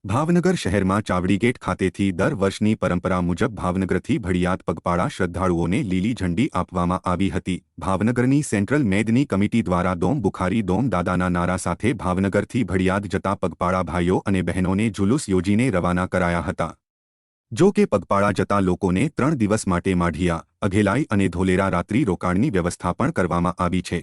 ભાવનગર શહેરમાં ચાવડી ગેટ ખાતેથી દર વર્ષની પરંપરા મુજબ ભાવનગરથી ભડિયાત પગપાળા શ્રદ્ધાળુઓને લીલી ઝંડી આપવામાં આવી હતી। ભાવનગરની સેન્ટ્રલ મેદની કમિટી દ્વારા દોમ બુખારી દોમ દાદાના નારા સાથે ભાવનગરથી ભડિયાત જતા પગપાળા ભાઈઓ અને બહેનોને જુલુસ યોજીને રવાના કરાયા હતા। જો કે પગપાળા જતા લોકોને 3 દિવસ માટે માઢિયા, અઘેલાઈ અને ધોલેરા રાત્રિ રોકાણની વ્યવસ્થા પણ કરવામાં આવી છે।